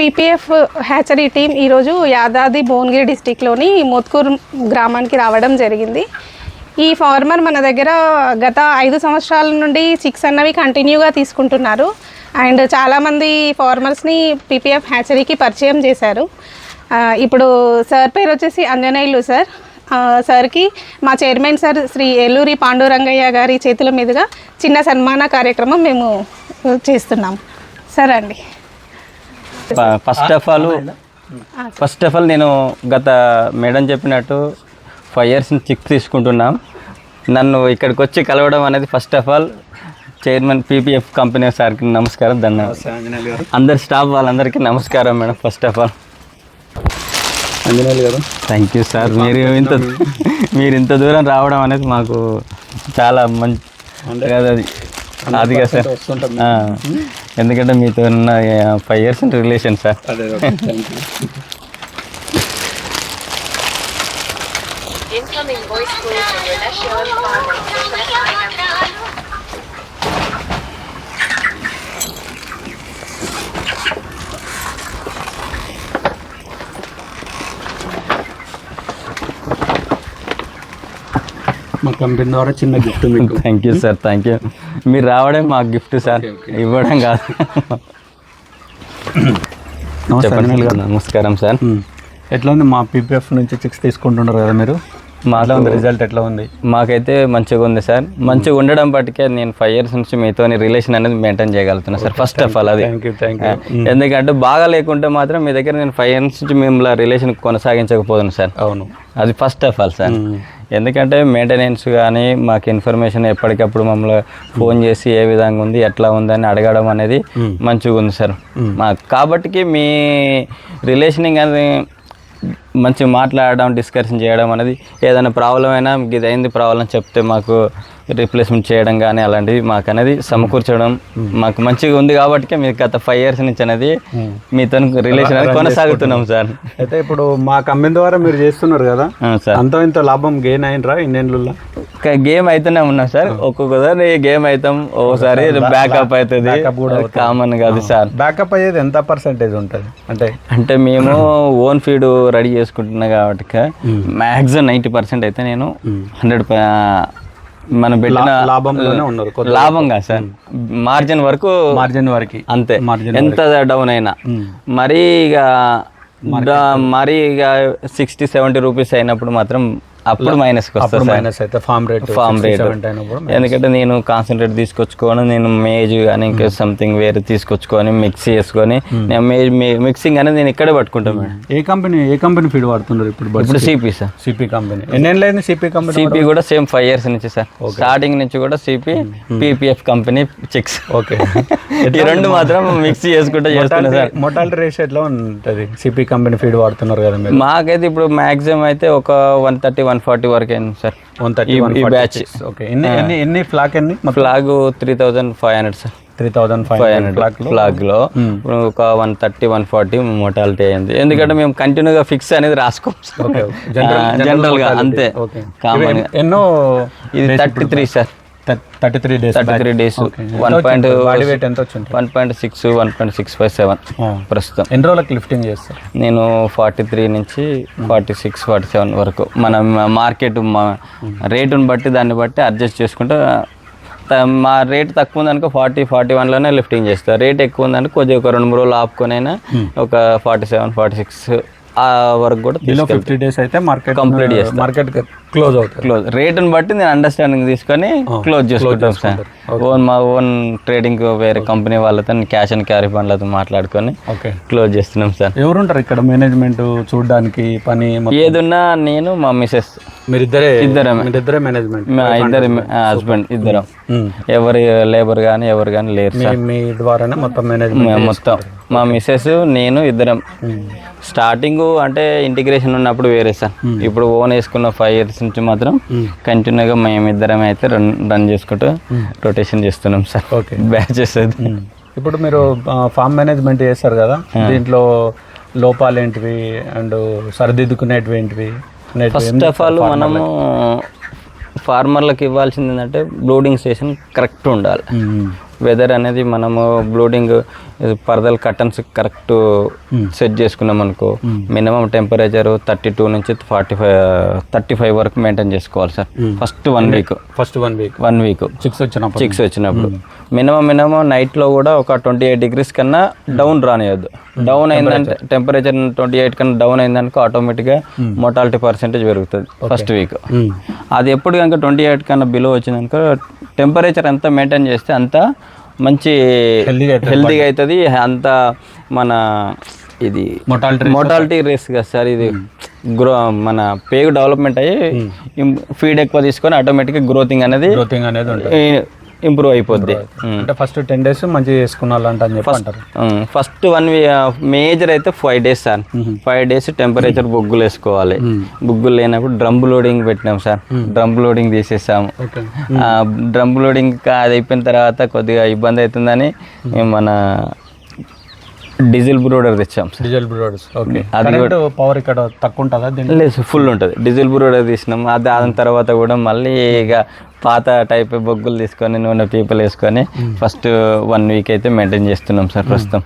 PPF hatchery team ఈరోజు యాదాద్రి భువనగిరి డిస్టిక్లోని మోత్కూర్ గ్రామానికి రావడం జరిగింది. ఈ ఫార్మర్ మన దగ్గర గత 5 సంవత్సరాల నుండి చిక్స్ అన్నవి కంటిన్యూగా తీసుకుంటున్నారు. అండ్ చాలామంది ఫార్మర్స్ని పీపీఎఫ్ హ్యాచరీకి పరిచయం చేశారు. ఇప్పుడు సార్ పేరు వచ్చేసి అంజనేయులు సార్. సార్కి మా చైర్మన్ సార్ శ్రీ ఏలూరి పాండురంగయ్య గారి చేతుల మీదుగా చిన్న సన్మాన కార్యక్రమం మేము చేస్తున్నాం. సార్ అండి. ఫస్ట్ ఆఫ్ ఆల్ నేను గత మేడం చెప్పినట్టు 5 years నుంచి చిక్స్ తీసుకుంటున్నాం. నన్ను ఇక్కడికి వచ్చి కలవడం అనేది first of all chairman PPF company సార్కి నమస్కారం, ధన్యవాదాలు. అందరి స్టాఫ్ వాళ్ళందరికీ నమస్కారం madam. First of all Anjaneyulu గారు, థ్యాంక్ యూ సార్. మీరు ఇంత దూరం రావడం అనేది మాకు చాలా మంచి అదిగా సార్. ఎందుకంటే మీతో ఉన్న 5 years relation sir. Incoming voice call from your national family. మా కంపెనీ ద్వారా చిన్న గిఫ్ట్ మీకు. Thank you sir, thank you. మీరు రావడం మాకు గిఫ్ట్ సార్, ఇవ్వడం కాదు. చెప్పండి. నమస్కారం సార్. ఎట్లా ఉంది మా పీపీఎఫ్ నుంచి చిక్స్ తీసుకుంటున్నారు కదా మీరు, మాలో ఉంది రిజల్ట్ ఎట్లా ఉంది? మాకైతే మంచిగా ఉంది సార్. మంచిగా ఉండడం బట్టికే నేను 5 years నుంచి మీతో రిలేషన్ అనేది మెయింటైన్ చేయగలుగుతున్నా సార్. ఫస్ట్ ఆఫ్ ఆల్ అది. ఎందుకంటే బాగా లేకుంటే మాత్రం మీ దగ్గర నేను 5 years నుంచి మిమ్మల్ని రిలేషన్ కొనసాగించకపోతున్నాను సార్. అవును, అది ఫస్ట్ ఆఫ్ ఆల్ సార్. ఎందుకంటే మెయింటెనెన్స్ కానీ మాకు ఇన్ఫర్మేషన్ ఎప్పటికప్పుడు మమ్మల్ని ఫోన్ చేసి ఏ విధంగా ఉంది ఎట్లా ఉందని అడగడం అనేది మంచిగా ఉంది సార్ మాకు. కాబట్టికి మీ రిలేషనింగ్ అనేది మంచిగా మాట్లాడడం, డిస్కషన్ చేయడం అనేది ఏదైనా ప్రాబ్లం అయినా ఇది అయింది ప్రాబ్లం చెప్తే మాకు రీప్లేస్మెంట్ చేయడం కానీ అలాంటివి మాకు అనేది సమకూర్చడం మాకు మంచిగా ఉంది. కాబట్టి మీకు గత 5 years నుంచి అనేది మీతో రిలేషన్ అనేది కొనసాగుతున్నాం సార్. అయితే ఇప్పుడు మా కంపెనీ ద్వారా మీరు చేస్తున్నారు కదా సార్, అంత ఇంత లాభం గెయిన్ అయినరా ఇన్నేళ్ళలో? గేమ్ అయితేనే ఉన్నాం సార్. ఒక్కొక్కసారి గేమ్ అవుతాం, ఒకసారి బ్యాకప్ అవుతుంది, కామన్ కాదు సార్. బ్యాకప్ అయ్యేది ఎంత పర్సెంటేజ్ ఉంటుంది? అంటే మేము ఓన్ ఫీడ్ రెడీ చేసుకుంటున్నా కాబట్టి మ్యాక్సిమం 90% అయితే నేను 100 మనం పెట్టిన లాభంగా సార్. మార్జిన్ వరకు అంతే. ఎంత డౌన్ అయినా మరీ ఇక 60-70 రూపీస్ అయినప్పుడు మాత్రం అప్పుడు మైనస్కి వస్తుంది ఫామ్ రేట్. ఎందుకంటే నేను కాన్సన్ట్రేట్ తీసుకొచ్చుకొని నేను మేజ్ కానీ ఇంకా సంథింగ్ వేరే తీసుకొచ్చుకొని మిక్స్ చేసుకొని నేను మిక్సింగ్ అనేది నేను ఇక్కడే పట్టుకుంటాను మేడం. ఏ కంపెనీ ఫీడ్ వాడుతున్నారు ఇప్పుడు? CP sir. సిపి కంపెనీ ఎన్నేళ్ళైంది సిపి కంపెనీ? సిపి కూడా సేమ్ 5 years నుంచి సార్. స్టార్టింగ్ నుంచి కూడా CP PPF company chicks. Okay. ఈ రెండు మాత్రం మిక్స్ చేసుకుంటూ చేస్తున్నా సార్. మోటాలిటీ రేషియో ఎట్లా ఉంటుంది సిపి కంపెనీ ఫీడ్ వాడుతున్నారు కదా మీరు? మాకైతే ఇప్పుడు మాక్సిమం అయితే ఒక 130-140 వరకు అయింది సార్ ఈ బ్యాచ్. ఓకే. ఎన్ని ఫ్లాగ్? Flag 3500 sir. 3500 ఫ్లాగ్ లో ఒక 130-140 మోటాలిటీ అయింది. ఎందుకంటే మేము కంటిన్యూగా ఫిక్స్ అనేది రాసుకోం జనరల్ గా, అంతే కామన్. ఎన్నో ఇది 33 సార్. 33 days. 1.6, 1.657 ప్రస్తుతం. ఎన్ని రోజులకు లిఫ్టింగ్ చేస్తారు? నేను 43 నుంచి 46-47 వరకు మన మార్కెట్ రేటుని బట్టి దాన్ని బట్టి అడ్జస్ట్ చేసుకుంటూ మా రేట్ తక్కువ ఉందనుకో 40-41లోనే లిఫ్టింగ్ చేస్తారు. రేట్ ఎక్కువ ఉందనుకో కొద్దిగా ఒక 2-3 రోజులు ఆపుకొనైనా ఒక 47-46 ఆ వరకు కూడా 50 days అయితే మార్కెట్ కంప్లీట్ చేస్తాం. మార్కెట్ క్లోజ్ అవుతుంది. రేటుని బట్టి నేను అండర్స్టాండింగ్ తీసుకొని క్లోజ్ చేసుకుంటాం సార్. మా ఓన్ ట్రేడింగ్ వేరే కంపెనీ వాళ్ళతో క్యాష్ అండ్ క్యారీ ఫండ్లతో మాట్లాడుకొని క్లోజ్ చేస్తున్నాం సార్. ఎవరుంటారు ఇక్కడ మేనేజ్మెంట్ చూడడానికి? పని ఏదున్నా నేను మా మిసెస్ ఇద్దరే మేనేజ్మెంట్. ఇద్దరు హస్బెండ్ ఇద్దరం. ఎవరు లేబర్ కానీ ఎవరు కానీ లేరు సార్. మీ ద్వారానే మొత్తం మేనేజ్మెంట్ మొత్తం మా మిసెస్ నేను ఇద్దరం. స్టార్టింగ్ అంటే ఇంటిగ్రేషన్ ఉన్నప్పుడు వేరే సార్. ఇప్పుడు ఓన్ వేసుకున్న 5 years నుంచి మాత్రం కంటిన్యూగా మేమిద్దరం అయితే రన్ చేసుకుంటూ రొటేషన్ చేస్తున్నాం సార్. ఓకే. బ్యాచెస్ అయితే ఇప్పుడు మీరు ఫామ్ మేనేజ్మెంట్ చేస్తారు కదా, దీంట్లో లోపాలు ఏంటివి అండ్ సరిదిద్దుకునేటివి ఏంటివి? ఫస్ట్ ఆఫ్ ఆల్ మనము ఫార్మర్లకు ఇవ్వాల్సింది ఏంటంటే బ్లూడింగ్ స్టేషన్ కరెక్ట్ ఉండాలి. వెదర్ అనేది మనము బ్లూడింగ్ పరదలు కర్టన్స్ కరెక్ట్ సెట్ చేసుకున్నాం అనుకో మినిమం టెంపరేచర్ 32 నుంచి 35 వరకు మెయింటైన్ చేసుకోవాలి sir first 1 week. First 1 week 1 week chicks వచ్చినప్పుడు మినిమం నైట్లో కూడా ఒక 28 డిగ్రీస్ కన్నా డౌన్ రానియద్దు. డౌన్ అయిందంటే టెంపరేచర్ 28 కన్నా డౌన్ అయిందనుకో ఆటోమేటిక్గా మోర్టాలిటీ పర్సెంటేజ్ పెరుగుతుంది ఫస్ట్ వీక్. అది ఎప్పుడు కనుక 28 కన్నా బిలో వచ్చిందనుకో టెంపరేచర్ ఎంత మెయింటైన్ చేస్తే అంత మంచి హెల్తీగా అవుతుంది. అంత మన ఇది మోర్టాలిటీ రిస్క్ కదా సార్. ఇది మన పేగు డెవలప్మెంట్ అయ్యి ఫీడ్ ఎక్కువ తీసుకొని ఆటోమేటిక్గా గ్రోతింగ్ అనేది ఇంప్రూవ్ అయిపోద్ది. అంటే ఫస్ట్ 10 days మంచిగా చేసుకున్నారంట అని చెప్పి అంటారు. ఫస్ట్ 1 మేజర్ అయితే 5 days సార్. 5 days టెంపరేచర్ బొగ్గులు వేసుకోవాలి. బొగ్గులు లేనప్పుడు డ్రమ్ లోడింగ్ పెట్టినాం సార్. డ్రమ్ లోడింగ్ తీసేసాము. డ్రమ్ లోడింగ్ అది అయిపోయిన తర్వాత కొద్దిగా ఇబ్బంది అవుతుందని మన డీజిల్ బ్రూడర్ తెచ్చాం సార్. Diesel brooders okay. అది కూడా పవర్ ఇక్కడ తక్కువ ఉంటుందా? లేదు ఫుల్ ఉంటుంది. డీజిల్ బ్రూడర్ తీసినాం. అది దాని తర్వాత కూడా మళ్ళీ ఇక పాత టైప్ బొగ్గులు తీసుకొని నూనె పీపుల్ వేసుకొని ఫస్ట్ 1 వీక్ అయితే మెయింటైన్ చేస్తున్నాం సార్ ప్రస్తుతం.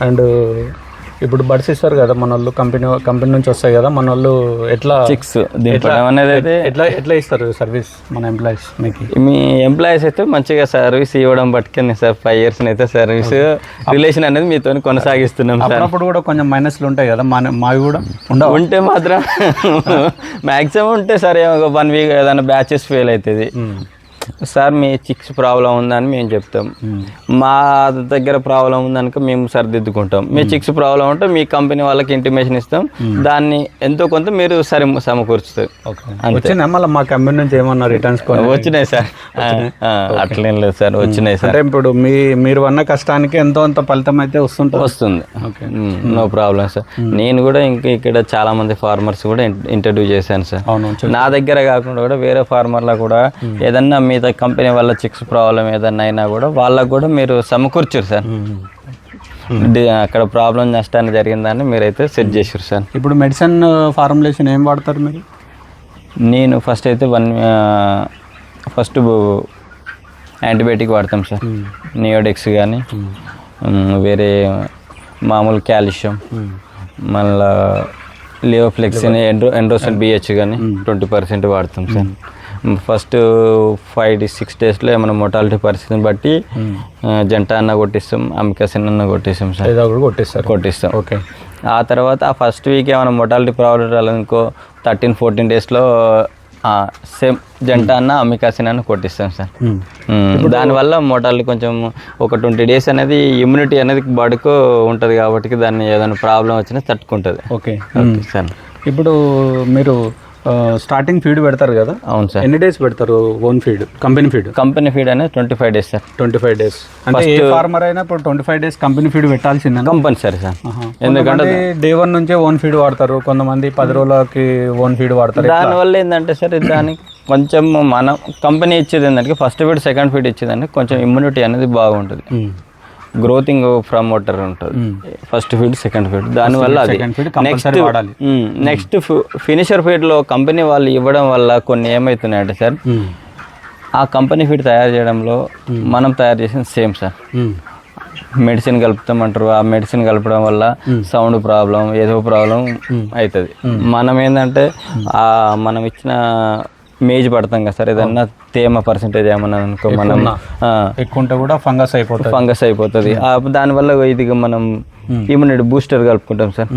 అండ్ ఇప్పుడు బడ్స్ ఇస్తారు కదా మన వాళ్ళు, కంపెనీ నుంచి వస్తాయి కదా మన వాళ్ళు, ఎట్లా చిక్స్ దింపడం అనేది అయితే ఎట్లా ఇస్తారు సర్వీస్ మన ఎంప్లాయీస్? మీకు మీ ఎంప్లాయీస్ అయితే మంచిగా సర్వీస్ ఇవ్వడం పట్టుకుంది సార్. 5 years అయితే సర్వీస్ రిలేషన్ అనేది మీతో కొనసాగిస్తున్నాం సార్. అప్పుడు కూడా కొంచెం మైనస్లు ఉంటాయి కదా మావి కూడా ఉంటే మాత్రం మ్యాక్సిమం ఉంటే సార్ 1 వీక్ ఏదైనా బ్యాచెస్ ఫెయిల్ అవుతుంది సార్. మీ చిక్స్ ప్రాబ్లం ఉందని మేము చెప్తాం. మా దగ్గర ప్రాబ్లం ఉందనుక మేము సరిదిద్దుకుంటాం. మీ చిక్స్ ప్రాబ్లం ఉంటే మీ కంపెనీ వాళ్ళకి ఇంటిమేషన్ ఇస్తాం. దాన్ని ఎంతో కొంత మీరు సమకూర్చుతారు. వచ్చినాయి మళ్ళీ మా కంపెనీ నుంచి ఏమన్నా రిటర్న్స్ వచ్చినాయి సార్. అట్లేం లేదు సార్, వచ్చినాయి సార్. అంటే ఇప్పుడు మీరు అన్న కష్టానికి ఎంతో అంత ఫలితం అయితే వస్తుంది. No problem sir. నేను కూడా ఇక్కడ చాలా మంది ఫార్మర్స్ కూడా ఇంటర్వ్యూ చేశాను సార్. నా దగ్గర కాకుండా కూడా వేరే ఫార్మర్లో కూడా ఏదన్నా మీ కంపెనీ వల్ల చిక్స్ ప్రాబ్లం ఏదన్నా అయినా కూడా వాళ్ళకు కూడా మీరు సమకూర్చారు సార్. అక్కడ ప్రాబ్లం నష్టాన్ని జరిగిందని మీరైతే సెట్ చేసారు సార్. ఇప్పుడు మెడిసిన్ ఫార్ములేషన్ ఏం వాడతారు మీరు? నేను ఫస్ట్ అయితే ఫస్ట్ యాంటీబయాటిక్ వాడతాం సార్. నియోడెక్స్ కానీ వేరే మామూలు కాల్షియం, మళ్ళా లియోఫ్లెక్సిన్, ఎండ్రోసల్ బిహెచ్ కానీ 20% వాడతాం సార్. ఫస్ట్ 5-6 daysలో ఏమైనా మోర్టాలిటీ పరిస్థితిని బట్టి జంట అన్న కొట్టిస్తాం, అమికాసిన్ అన్న కొట్టిస్తాం సార్. కొట్టిస్తాం. ఓకే. ఆ తర్వాత ఆ ఫస్ట్ వీక్ ఏమైనా మోర్టాలిటీ ప్రాబ్లం రాలనుకో 13-14 daysలో సేమ్ జంట అన్న అమికాసిన్ అన్న కొట్టిస్తాం సార్. దానివల్ల మోర్టాలిటీ కొంచెం ఒక 20 days అనేది ఇమ్యూనిటీ అనేది బాడీకు ఉంటుంది కాబట్టి దాన్ని ఏదైనా ప్రాబ్లం వచ్చినా తట్టుకుంటుంది. Okay sir. ఇప్పుడు మీరు స్టార్టింగ్ ఫీడ్ పెడతారు కదా? అవును సార్. ఎన్ని డేస్ పెడతారు ఓన్ ఫీడ్? కంపెనీ ఫీడ్ అనేది 25 days సార్. 25 days అంటే ఏ ఫార్మర్ అయినా ఇప్పుడు 25 days కంపెనీ ఫీడ్ పెట్టాల్సిందే? Compulsory sir. ఎందుకంటే డే 1 నుంచే ఓన్ ఫీడ్ వాడతారు, కొంతమంది 10 రోజులకి ఓన్ ఫీడ్ వాడతారు. దానివల్ల ఏంటంటే సార్ దానికి కొంచెం మనం కంపెనీ ఇచ్చేది ఏంటంటే ఫస్ట్ ఫీడ్ సెకండ్ ఫీడ్ ఇచ్చేదంటే కొంచెం ఇమ్యూనిటీ అనేది బాగుంటుంది. గ్రోతింగ్ ప్రమోటర్ ఉంటుంది ఫస్ట్ ఫీడ్ సెకండ్ ఫీడ్. దానివల్ల అది నెక్స్ట్ ఫినిషర్ ఫీడ్లో కంపెనీ వాళ్ళు ఇవ్వడం వల్ల కొన్ని ఏమవుతున్నాయంటే సార్ ఆ కంపెనీ ఫీడ్ తయారు చేయడంలో మనం తయారు చేసిన సేమ్ సార్. మెడిసిన్ కలుపుతామంటారు. ఆ మెడిసిన్ కలపడం వల్ల సౌండ్ ప్రాబ్లం ఏదో ప్రాబ్లం అవుతుంది. మనం ఏంటంటే మనం ఇచ్చిన మేజ్ పడతాం కదా సార్. ఏదన్నా తేమ పర్సెంటేజ్ ఏమన్నా అనుకో మనం ఎక్కువ ఉంటే కూడా ఫంగస్ అయిపోతుంది. దానివల్ల ఇది మనం ఇమ్యూనిటీ బూస్టర్ కలుపుకుంటాం సార్.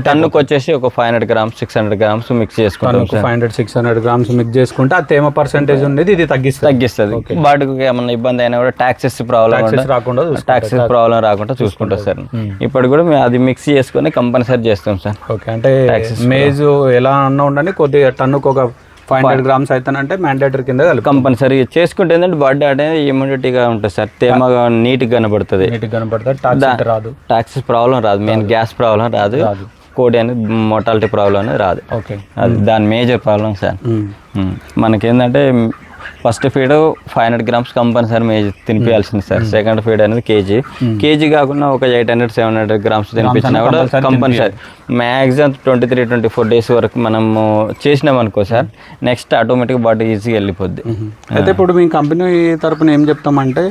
టన్నుకు వచ్చేసి ఒక 500 grams 600 grams మిక్స్ చేసుకుంటాం. 500-600 grams మిక్స్ చేసుకుంటే ఆ తేమ పర్సెంటేజ్ ఉండేది ఇది తగ్గిస్తుంది. వాటికి ఏమన్నా ఇబ్బంది అయినా కూడా టాక్సెస్ ప్రాబ్లం రాకుండా చూసుకుంటాం సార్. ఇప్పుడు కూడా మేము అది మిక్స్ చేసుకొని కంపల్సరీ చేస్తాం సార్. ఓకే. అంటే మేజ్ ఎలా అన్నా ఉండని కొద్దిగా టన్నుకు ఒక 500 grams అయితేనంటే మ్యాండేటరీ కింద కంపల్సరీ చేసుకుంటే ఏంటంటే బాడీ అనేది ఇమ్యూనిటీగా ఉంటుంది సార్. తేమగా నీట్గా కనబడుతుంది. టాక్సిస్ ప్రాబ్లం రాదు. మెయిన్ గ్యాస్ ప్రాబ్లం రాదు. కోడి అనేది మోర్టాలిటీ ప్రాబ్లం అనేది రాదు. ఓకే. అది దాని మేజర్ ప్రాబ్లం సార్. మనకేంటంటే first feed 500 grams compulsory maize తినిపించాల్సింది సార్. సెకండ్ ఫీడ్ అనేది కేజీ కాకుండా ఒక 800-700 grams తినిపించినా కూడా కంపల్సరీ మ్యాక్సిమం 23-24 days వరకు మనము చేసినాం అనుకో సార్, నెక్స్ట్ ఆటోమేటిక్గా బాడీ ఈజీగా వెళ్ళిపోద్ది. అయితే ఇప్పుడు మీ కంపెనీ తరపున ఏం చెప్తామంటే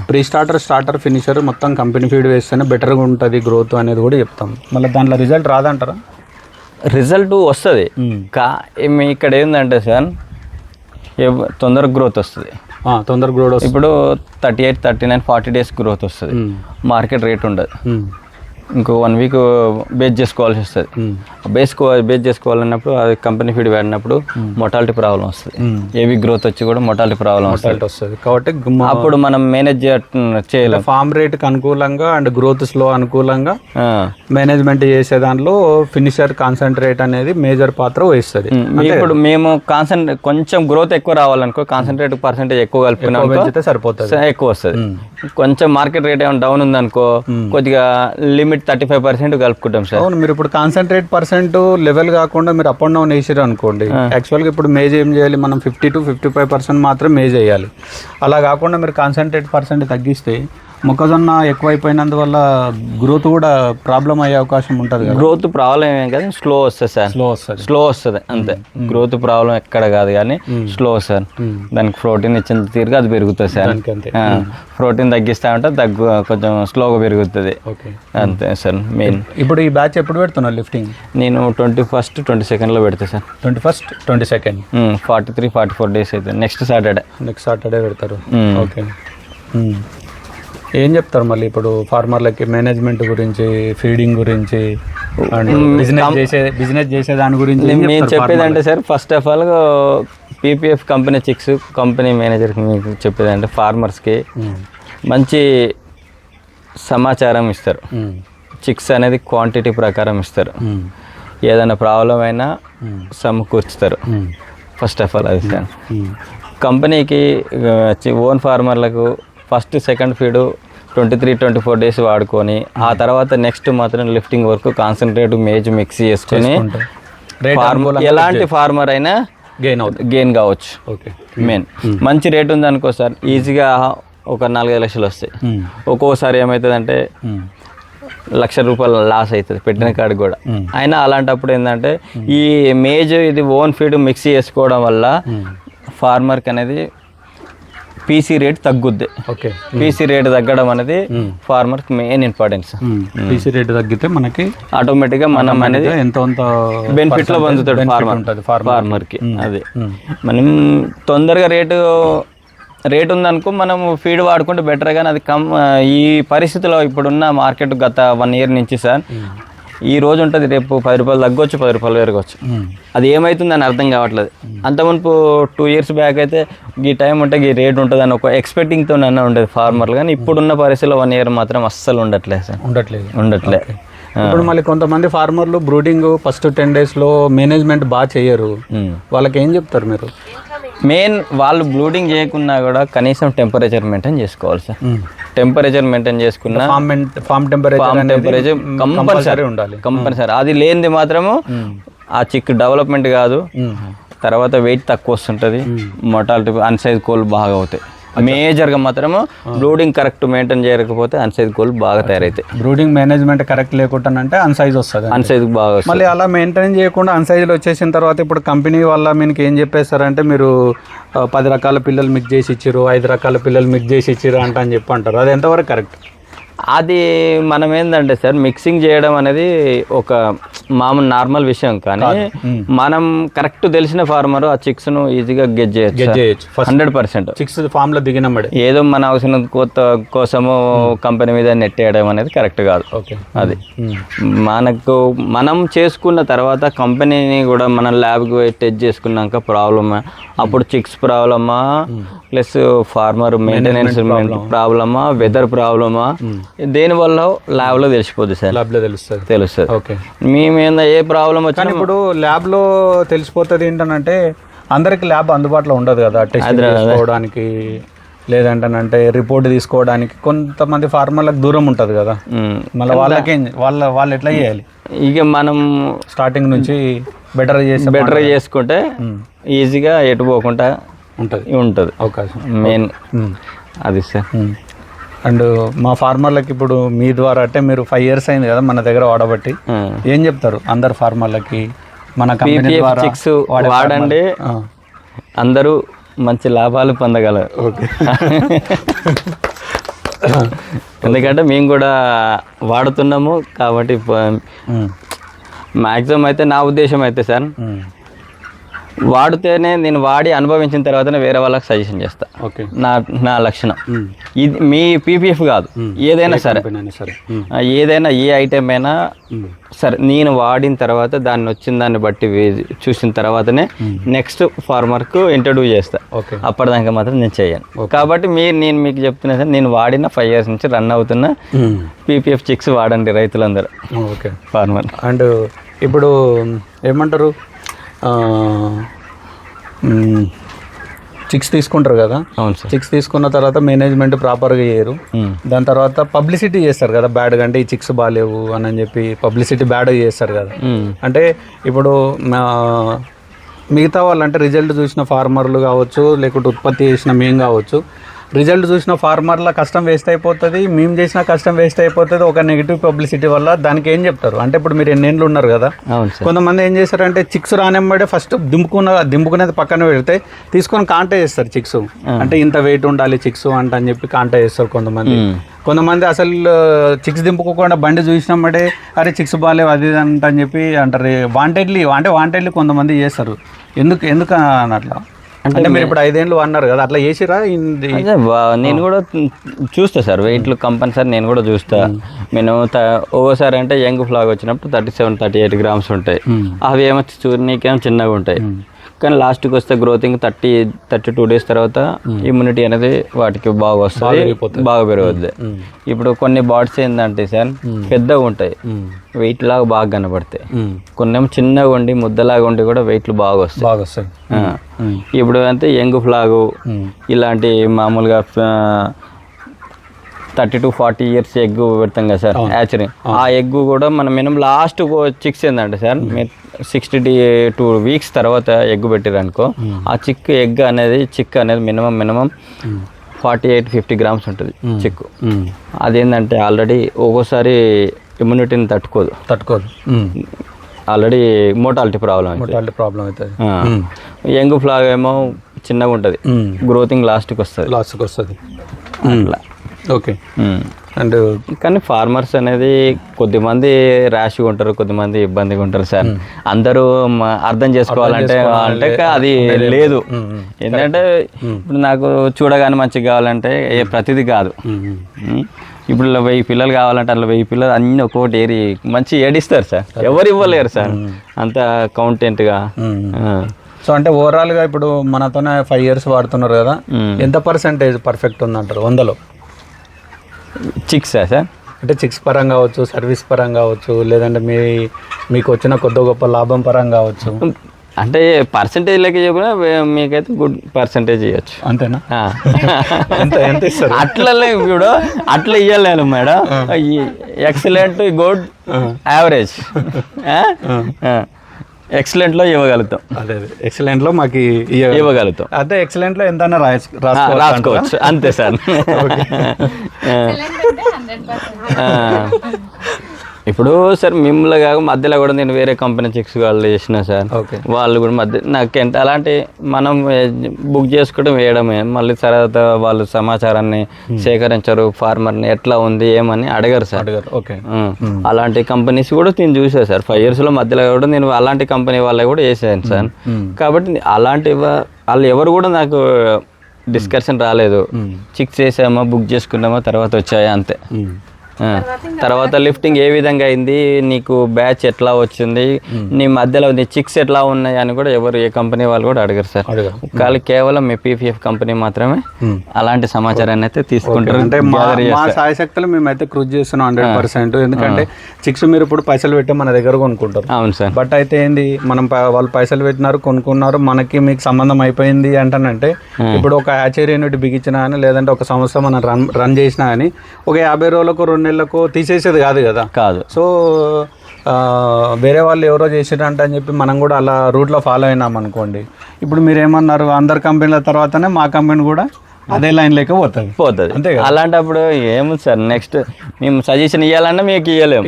ప్రీ స్టార్టర్ ఫినిషర్ మొత్తం కంపెనీ ఫీడ్ వేస్తేనే బెటర్గా ఉంటుంది గ్రోత్ అనేది కూడా చెప్తాం. మళ్ళీ దాంట్లో రిజల్ట్ రాదంటారా? రిజల్ట్ వస్తుంది మీ ఇక్కడ ఏంటంటే సార్ తొందరగా గ్రోత్ వస్తుంది. తొందరగా గ్రోత్ వస్తుంది. ఇప్పుడు 38, 39, 40 days గ్రోత్ వస్తుంది. మార్కెట్ రేట్ ఉండదు. ఇంకో 1 week బేస్ చేసుకోవాల్సి వస్తుంది. బేస్ చేసుకోవాలన్నప్పుడు అది కంపెనీ ఫీడ్ వాడినప్పుడు మొటాలిటీ ప్రాబ్లం వస్తుంది. ఏవి గ్రోత్ వచ్చి కూడా మొటాలిటీ ప్రాబ్లం వస్తుంది. కాబట్టి అప్పుడు మనం మేనేజ్ చేయలేం. ఫార్మ్ రేట్కి అనుకూలంగా అండ్ గ్రోత్ స్లో అనుకూలంగా మేనేజ్మెంట్ చేసే దాంట్లో ఫినిషర్ కాన్సన్ట్రేట్ అనేది మేజర్ పాత్ర వహిస్తుంది. ఇప్పుడు మేము కొంచెం గ్రోత్ ఎక్కువ రావాలనుకో కాన్సన్ట్రేట్ పర్సెంటేజ్ ఎక్కువ కలుపుకున్నాం సరిపోతుంది, ఎక్కువ వస్తుంది. కొంచెం మార్కెట్ రేట్ ఏమైనా డౌన్ ఉందనుకో కొద్దిగా లిమిట్ 35% కలుపుకుంటాం సార్. అవును, మీరు ఇప్పుడు కాన్సన్ట్రేట్ పర్సెంట్ లెవెల్ కాకుండా మీరు అప్ అండ్ డౌన్ వేసారు అనుకోండి, యాక్చువల్గా ఇప్పుడు మేజ్ ఏం చేయాలి, మనం 50-55% మాత్రం మేజ్ వేయాలి. అలా కాకుండా మీరు కాన్సన్ట్రేట్ పర్సెంట్ తగ్గిస్తే మొక్కజొన్న ఎక్కువైపోయినందువల్ల గ్రోత్ కూడా ప్రాబ్లం అయ్యే అవకాశం ఉంటుంది. గ్రోత్ ప్రాబ్లం ఏమేం కదా, స్లో వస్తుంది సార్. స్లో వస్తుంది అంతే. గ్రోత్ ప్రాబ్లం ఎక్కడ కాదు కానీ స్లో వస్తుంది. దానికి ప్రోటీన్ ఇచ్చిన తీరుగా అది పెరుగుతుంది సార్. ప్రోటీన్ తగ్గిస్తా ఉంటే కొంచెం స్లోగా పెరుగుతుంది అంతే సార్. మెయిన్ ఇప్పుడు ఈ బ్యాచ్ ఎప్పుడు పెడుతున్నారు లిఫ్టింగ్? నేను 21st, 22nd పెడతా సార్. 21st, 22nd 43-44 days అవుతుంది. నెక్స్ట్ సాటర్డే పెడతారు. ఓకే, ఏం చెప్తారు మళ్ళీ ఇప్పుడు ఫార్మర్లకి మేనేజ్మెంట్ గురించి, ఫీడింగ్ గురించి, బిజినెస్ చేసే దాని గురించి? నేను చెప్పేదంటే sir, first of all PPF company chicks company మేనేజర్కి మీకు చెప్పేదంటే ఫార్మర్స్కి మంచి సమాచారం ఇస్తారు. చిక్స్ అనేది క్వాంటిటీ ప్రకారం ఇస్తారు. ఏదైనా ప్రాబ్లం అయినా సమకూర్చుతారు. ఫస్ట్ ఆఫ్ ఆల్ అది సార్. కంపెనీకి ఓన్ ఫార్మర్లకు ఫస్ట్ సెకండ్ ఫీడ్ 23-24 days వాడుకొని ఆ తర్వాత నెక్స్ట్ మాత్రం లిఫ్టింగ్ వరకు కాన్సన్ట్రేట్ మేజ్ మిక్స్ చేసుకొని ఎలాంటి ఫార్మర్ అయినా గెయిన్ కావచ్చు. మెయిన్ మంచి రేట్ ఉంది అనుకో సార్, ఈజీగా ఒక 4-5 లక్షలు వస్తాయి. ఒక్కోసారి ఏమవుతుందంటే ₹1,00,000 లాస్ అవుతుంది పెట్టిన కాడికి కూడా. అయినా అలాంటప్పుడు ఏంటంటే ఈ మేజ్ ఇది ఓన్ ఫీడ్ మిక్స్ చేసుకోవడం వల్ల ఫార్మర్కి అనేది పీసీ రేట్ తగ్గుద్ది. పీసీ రేట్ తగ్గడం అనేది ఫార్మర్కి మెయిన్ ఇంపార్టెన్స్. పీసీ రేట్ తగ్గితే మనకి ఆటోమేటిక్గా మనం అనేది ఎంతో బెనిఫిట్ లో పొందుతాడు ఫార్మర్కి. అది మనం తొందరగా రేట్ ఉందనుకో మనం ఫీడ్ వాడుకుంటే బెటర్. కానీ అది ఈ పరిస్థితిలో ఇప్పుడున్న మార్కెట్ గత 1 year నుంచి సార్ ఈ రోజు ఉంటుంది, రేపు ₹10 తగ్గొచ్చు, ₹10 పెరగవచ్చు. అది ఏమవుతుందని అర్థం కావట్లేదు. అంత మునుపు 2 years బ్యాక్ అయితే ఈ టైం ఉంటే ఈ రేట్ ఉంటుంది అని ఒక ఎక్స్పెక్టింగ్తో ఉండేది ఫార్మర్లు. కానీ ఇప్పుడున్న పరిస్థితిలో 1 year మాత్రం అస్సలు ఉండట్లేదు సార్. ఉండట్లే. ఇప్పుడు మళ్ళీ కొంతమంది ఫార్మర్లు బ్రూడింగ్ ఫస్ట్ 10 daysలో మేనేజ్మెంట్ బాగా చేయరు. వాళ్ళకి ఏం చెప్తారు మీరు? మెయిన్ వాళ్ళు బ్లూడింగ్ చేయకున్నా కూడా కనీసం టెంపరేచర్ మెయింటైన్ చేసుకోవాలి సార్. టెంపరేచర్ మెయింటైన్ చేసుకున్నా ఫామ్ టెంపరేచర్ కంపల్సరీ ఉండాలి. కంపల్సరీ అది లేనిది మాత్రము ఆ చిక్ డెవలప్మెంట్ కాదు. తర్వాత వెయిట్ తక్కువ వస్తుంటుంది, మొటాలిటీ అన్సైజ్ కోళ్ళు బాగా అవుతాయి. మేజర్గా మాత్రము బ్రూడింగ్ కరెక్ట్ మెయింటైన్ చేయకపోతే అన్సైజ్ కోళ్ళు బాగా తయారవుతాయి. బ్రూడింగ్ మేనేజ్మెంట్ కరెక్ట్ లేకుండా అంటే అన్సైజ్ వస్తుంది. అన్సైజ్ బాగా వస్తుంది. మళ్ళీ అలా మెయింటైన్ చేయకుండా అన్సైజ్లో వచ్చేసిన తర్వాత ఇప్పుడు కంపెనీ వల్ల మీకు ఏం చెప్పేస్తారంటే మీరు 10 రకాల పిల్లలు మిక్స్ చేసి ఇచ్చారు, 5 రకాల పిల్లలు మిక్స్ చేసి ఇచ్చారు అని చెప్పి అంటారు. అది ఎంతవరకు కరెక్ట్? అది మనం ఏంటంటే సార్ మిక్సింగ్ చేయడం అనేది ఒక మామూలు నార్మల్ విషయం. కానీ మనం కరెక్ట్ తెలిసిన ఫార్మర్ ఆ చిక్స్ ను ఈజీగా గెట్ చేయొచ్చు 100%. చిక్స్ ఫామ్ లో దిగినమ్మడి ఏదో మన అవసరం కోసము కంపెనీ మీద నెట్టేయడం అనేది కరెక్ట్ కాదు. అది మనం చేసుకున్న తర్వాత కంపెనీని కూడా మనం ల్యాబ్కి టెస్ట్ చేసుకున్నాక ప్రాబ్లమా, అప్పుడు చిక్స్ ప్రాబ్లమా ప్లస్ ఫార్మర్ మెయింటెనెన్స్ ప్రాబ్లమా, వెదర్ ప్రాబ్లమా, దేనివల్ల ల్యాబ్లో తెలిసిపోద్ది సార్. ల్యాబ్లో తెలుస్తుంది. ఓకే, మేమేందా ఏ ప్రాబ్లం వచ్చినా ఇప్పుడు ల్యాబ్లో తెలిసిపోతుంది. ఏంటంటే అందరికి ల్యాబ్ అందుబాటులో ఉండదు కదా టెస్ట్ చేసుకోవడానికి, లేదంటే రిపోర్ట్ తీసుకోవడానికి. కొంతమంది ఫార్మర్లకు దూరం ఉంటుంది కదా, మళ్ళీ వాళ్ళు ఎట్లా చేయాలి? ఇక మనం స్టార్టింగ్ నుంచి బెటర్ చేసుకుంటే ఈజీగా ఎటు పోకుండా ఉంటుంది అవకాశం మెయిన్ అది సార్. అండ్ మా ఫార్మర్లకి ఇప్పుడు మీ ద్వారా అంటే మీరు 5 years అయింది కదా మన దగ్గర వాడబట్టి, ఏం చెప్తారు అందరు ఫార్మర్లకి మన కంపెనీ PPF ద్వారా చిక్స్ వాడండి, అందరూ మంచి లాభాలు పొందగలరు. ఓకే. ఎందుకంటే మేము కూడా వాడుతున్నాము కాబట్టి మ్యాక్సిమం అయితే నా ఉద్దేశం అయితే సార్ వాడితేనే నేను వాడి అనుభవించిన తర్వాతనే వేరే వాళ్ళకి సజెషన్ చేస్తా. ఓకే. నా లక్షణం ఇది. మీ పీపీఎఫ్ కాదు, ఏదైనా సరే, ఏదైనా ఏ ఐటెం అయినా సరే నేను వాడిన తర్వాత దాన్ని వచ్చిన దాన్ని బట్టి చూసిన తర్వాతనే నెక్స్ట్ ఫార్మర్కు ఇంట్రడ్యూస్ చేస్తా. అప్పటిదాకా మాత్రం నేను చేయను. కాబట్టి నేను మీకు చెప్తున్నా సార్, నేను వాడిన 5 years నుంచి రన్ అవుతున్న పీపీఎఫ్ చిక్స్ వాడండి రైతులందరూ. ఓకే. ఫార్మర్. అండ్ ఇప్పుడు ఏమంటారు, చిక్స్ తీసుకుంటారు కదా. అవును సార్. చిక్స్ తీసుకున్న తర్వాత మేనేజ్మెంట్ ప్రాపర్గా చేయరు. దాని తర్వాత పబ్లిసిటీ చేస్తారు కదా బ్యాడ్గా, అంటే ఈ చిక్స్ బాగాలేవు అని చెప్పి పబ్లిసిటీ బ్యాడ్గా చేస్తారు కదా. అంటే ఇప్పుడు మిగతా వాళ్ళు అంటే రిజల్ట్ చూసిన ఫార్మర్లు కావచ్చు, లేకుంటే ఉత్పత్తి చేసిన మేము కావచ్చు, రిజల్ట్ చూసిన ఫార్మర్ల కష్టం వేస్ట్ అయిపోతుంది, మేము చేసిన కష్టం వేస్ట్ అయిపోతుంది ఒక నెగిటివ్ పబ్లిసిటీ వల్ల. దానికి ఏం చెప్తారు అంటే ఇప్పుడు మీరు ఎన్నేళ్ళు ఉన్నారు కదా, కొంతమంది ఏం చేస్తారంటే చిక్స్ రానిమ్మడే ఫస్ట్ దింపుకునేది పక్కన పెడితే తీసుకొని కాంటా చేస్తారు చిక్స్, అంటే ఇంత వెయిట్ ఉండాలి చిక్స్ అని చెప్పి కాంటా చేస్తారు కొంతమంది అసలు చిక్స్ దింపుకోకుండా బండి చూసినమ్మడే అరే చిక్స్ బాగాలేవు అది అని చెప్పి అంటారు. వాంటెడ్లీ కొంతమంది చేస్తారు. ఎందుకు అట్లా అంటే మీరు ఇప్పుడు 5 ఏళ్ళు అన్నారు కదా, అట్లా చేసిరా? నేను కూడా చూస్తా సార్, వెయిట్లు కంపల్సరీ నేను కూడా చూస్తా. నేను ఓసారి అంటే యంగ్ ఫ్లాగ్ వచ్చినప్పుడు 37-38 grams ఉంటాయి. అవి ఏమో నీకేమో చిన్నగా ఉంటాయి, కానీ లాస్ట్కి వస్తే గ్రోతింగ్ 30-32 days తర్వాత ఇమ్యూనిటీ అనేది వాటికి బాగా వస్తుంది, బాగా పెరుగుద్ది. ఇప్పుడు కొన్ని బాడీస్ ఏంటంటే సార్ పెద్దగా ఉంటాయి, వెయిట్ లాగా బాగా కనబడతాయి. కొన్ని ఏమో చిన్నగా ఉండి ముద్దలాగా ఉండి కూడా వెయిట్లు బాగా వస్తాయి. ఇప్పుడు అంటే యంగ్ ఫ్లాగు ఇలాంటి మామూలుగా 30-40 years ఎగ్ పెడతాం కదా సార్ యాచరీ, ఆ ఎగ్ కూడా మనం మినిమం లాస్ట్ చిక్స్ ఏంటంటే సార్ 62 weeks తర్వాత ఎగ్ పెట్టారనుకో, ఆ ఎగ్ అనేది మినిమం 48-50 grams ఉంటుంది చిక్కు. అదేంటంటే ఆల్రెడీ ఒక్కోసారి ఇమ్యూనిటీని తట్టుకోదు, ఆల్రెడీ మోటాలిటీ ప్రాబ్లం అవుతుంది. యంగ్ ఫ్లాగ్ ఏమో చిన్నగా ఉంటుంది, గ్రోతింగ్ లాస్ట్కి వస్తుంది అట్లా. ఓకే. అండ్ కానీ ఫార్మర్స్ అనేది కొద్దిమంది ర్యాష్గా ఉంటారు, కొద్దిమంది ఇబ్బందిగా ఉంటారు సార్. అందరూ అర్థం చేసుకోవాలంటే అది లేదు. ఎందుకంటే ఇప్పుడు నాకు చూడగానే మంచిగా కావాలంటే ప్రతిదీ కాదు. ఇప్పుడు 1000 పిల్లలు కావాలంటే అట్లా 1000 పిల్లలు అన్ని ఒక్కొక్కటి మంచి ఏడిస్తారు సార్, ఎవరు ఇవ్వలేరు సార్ అంత కౌంటెంట్గా. సో అంటే ఓవరాల్గా ఇప్పుడు మనతోనే 5 years వాడుతున్నారు కదా, ఎంత పర్సెంటేజ్ పర్ఫెక్ట్ ఉందంటారు 100లో? చిక్స్ సార్ అంటే చిక్స్ పరంగా కావచ్చు, సర్వీస్ పరంగా కావచ్చు, లేదంటే మీకు వచ్చిన కొద్ది గొప్ప లాభం పరంగా కావచ్చు. అంటే పర్సంటేజ్ లెక్క చెప్పినా మీకైతే గుడ్ పర్సంటేజ్ ఇవ్వచ్చు. అంతేనా? ఎంత ఇస్తారు? ఇప్పుడు అట్లా ఇవ్వలేను మేడం, ఎక్సలెంట్, గుడ్, యావరేజ్, ఎక్సలెంట్లో ఇవ్వగలుగుతాం. అదే ఎక్సలెంట్లో మాకు ఇవ్వగలుగుతాం. అదే ఎక్సలెంట్లో ఎంత రాసుకోవచ్చు అంతే సార్. ఇప్పుడు సార్ మిమ్మల్ని కాక మధ్యలో కూడా నేను వేరే కంపెనీ చిక్స్ వాళ్ళు చేసిన సార్, వాళ్ళు కూడా నాకు ఎంత అలాంటి మనం బుక్ చేసుకోవడం వేయడమే, మళ్ళీ తర్వాత వాళ్ళు సమాచారాన్ని సేకరించరు, ఫార్మర్ని ఎట్లా ఉంది ఏమని అడగరు సార్. అలాంటి కంపెనీస్ కూడా నేను చూసాను సార్ 5 yearsలో. మధ్యలో కూడా నేను అలాంటి కంపెనీ వాళ్ళకి కూడా వేసాను సార్. కాబట్టి అలాంటి వాళ్ళు ఎవరు కూడా నాకు డిస్కషన్ రాలేదు. చిక్స్ వేసామా, బుక్ చేసుకున్నామా, తర్వాత వచ్చాయా అంతే. తర్వాత లిఫ్టింగ్ ఏ విధంగా అయింది, నీకు బ్యాచ్ ఎట్లా వచ్చింది, నీ మధ్యలో నీ చిక్స్ ఎట్లా ఉన్నాయి అని కూడా ఎవరు ఏ కంపెనీ వాళ్ళు కూడా అడగరు సార్. వాళ్ళు కేవలం మీ పీపీఎఫ్ కంపెనీ మాత్రమే అలాంటి సమాచారాన్ని అయితే తీసుకుంటారు. అంటే మా సాయశక్తులు మేమైతే కృషి చేస్తున్నాం 100%. ఎందుకంటే చిక్స్ మీరు ఇప్పుడు పైసలు పెట్టి మన దగ్గర కొనుక్కుంటారు. అవును సార్. బట్ అయితే ఏంది, మనం వాళ్ళు పైసలు పెట్టినారు, కొనుక్కున్నారు, మనకి మీకు సంబంధం అయిపోయింది అంటానంటే ఇప్పుడు ఒక హ్యాచరీ యూనిట్ బిగించినా కానీ, లేదంటే ఒక సంస్థ మనం రన్ చేసినా కానీ ఒక 50 రోజులకు 2 నెలలకు తీసేసేది కాదు కదా. సో వేరే వాళ్ళు ఎవరో చేసిరంట అని చెప్పి మనం కూడా అలా రూట్లో ఫాలో అయినాం అనుకోండి, ఇప్పుడు మీరు ఏమన్నారు అందరు కంపెనీల తర్వాతనే మా కంపెనీ కూడా అదే లైన్ లేక పోతుంది పోతుంది. అంతే కదా. అలాంటిప్పుడు ఏముంది సార్, నెక్స్ట్ మేము సజెషన్ ఇవ్వాలన్నా మీకు ఇవ్వలేము.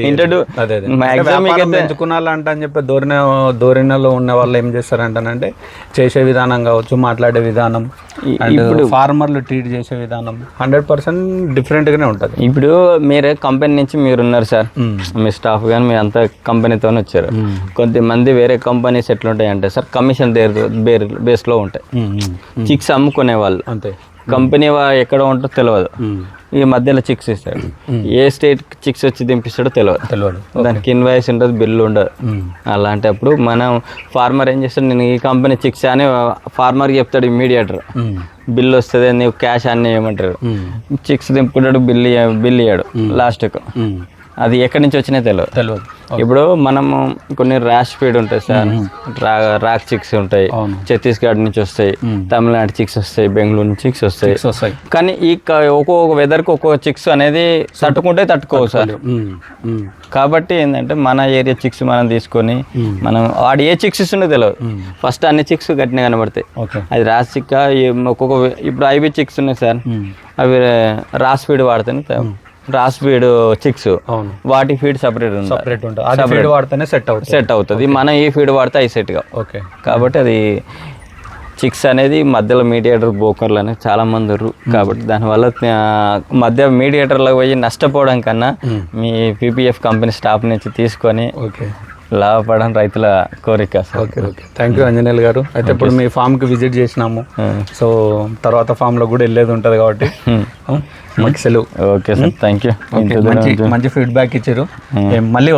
ఇంటర్వ్యూ మ్యాక్సిమం మీకు ఎంచుకున్నాలంట అని చెప్పి ధోరణిలో ఉన్న వాళ్ళు ఏం చేస్తారంటానంటే చేసే విధానం కావచ్చు, మాట్లాడే విధానం, ఇప్పుడు ఫార్మర్లు ట్రీట్ చేసే విధానం 100% డిఫరెంట్గానే ఉంటుంది. ఇప్పుడు మీరు కంపెనీ నుంచి మీరు ఉన్నారు సార్, మీ స్టాఫ్ కానీ మీ అంతా కంపెనీతోనే వచ్చారు. కొంతమంది వేరే కంపెనీస్ ఎట్లుంటాయి అంటే సార్ కమిషన్ బేస్లో ఉంటాయి. చిక్స్ అమ్ముకునే వాళ్ళు అంతే, కంపెనీ ఎక్కడ ఉంటుందో తెలియదు, ఈ మధ్యలో చిక్స్ ఇస్తాడు. ఏ స్టేట్ చిక్స్ వచ్చి దింపిస్తాడో తెలియదు. దానికి ఇన్వాయిస్ ఉండదు, బిల్లు ఉండదు. అలాంటప్పుడు మనం ఫార్మర్ ఏం చేస్తాడు, నేను ఈ కంపెనీ చిక్స్ అని ఫార్మర్కి చెప్తాడు మీడియేటర్. బిల్లు వస్తుంది, నీవు క్యాష్ అన్నీ ఏమంటారు, చిక్స్ దింపుకుంటాడు, బిల్లు ఇయ్యాడు లాస్ట్కు. అది ఎక్కడి నుంచి వచ్చినా తెలియదు. ఇప్పుడు మనము కొన్ని ర్యాష్ ఫీడ్ ఉంటాయి సార్, రాక్ చిక్స్ ఉంటాయి, ఛత్తీస్గఢ్ నుంచి వస్తాయి, తమిళనాడు చిక్స్ వస్తాయి, బెంగళూరు నుంచి చిక్స్ వస్తాయి. కానీ ఈ ఒక్కొక్క వెదర్కి ఒక్కొక్క చిక్స్ అనేది తట్టుకోవు సార్. కాబట్టి ఏంటంటే మన ఏరియా చిక్స్ మనం తీసుకొని మనం వాడు ఏ చిక్స్ ఇస్తుండో తెలియదు. ఫస్ట్ అన్ని చిక్స్ గట్టిగా కనబడతాయి. అది రాస్ చిక్క ఒక్కొక్క, ఇప్పుడు ఐబీ చిక్స్ ఉన్నాయి సార్, అవి రాస్ ఫీడ్ వాడితేనే రాస్ ఫీడ్ చిక్స్, వాటి ఫీడ్ సపరేట్ వాడితేనే సెట్ అవుతుంది. మనం ఈ ఫీడ్ వాడితే అవి సెట్గా. ఓకే, కాబట్టి అది చిక్స్ అనేది మధ్యలో మీడియేటర్ బ్రోకర్లు అనేది చాలా మంది ఉన్నారు. కాబట్టి దానివల్ల మధ్య మీడియేటర్లకు పోయి నష్టపోవడం కన్నా మీ పీపీఎఫ్ కంపెనీ స్టాఫ్ నుంచి తీసుకొని లాభపడడం రైతుల కోరిక. ఓకే, థ్యాంక్ యూ అంజనేయులు గారు. అయితే ఇప్పుడు మీ ఫామ్కి విజిట్ చేసినాము, సో తర్వాత ఫామ్లో కూడా వెళ్ళేది ఉంటుంది కాబట్టి మాకు సెలవు. Okay sir, thank you. మంచి ఫీడ్బ్యాక్ ఇచ్చారు. మళ్ళీ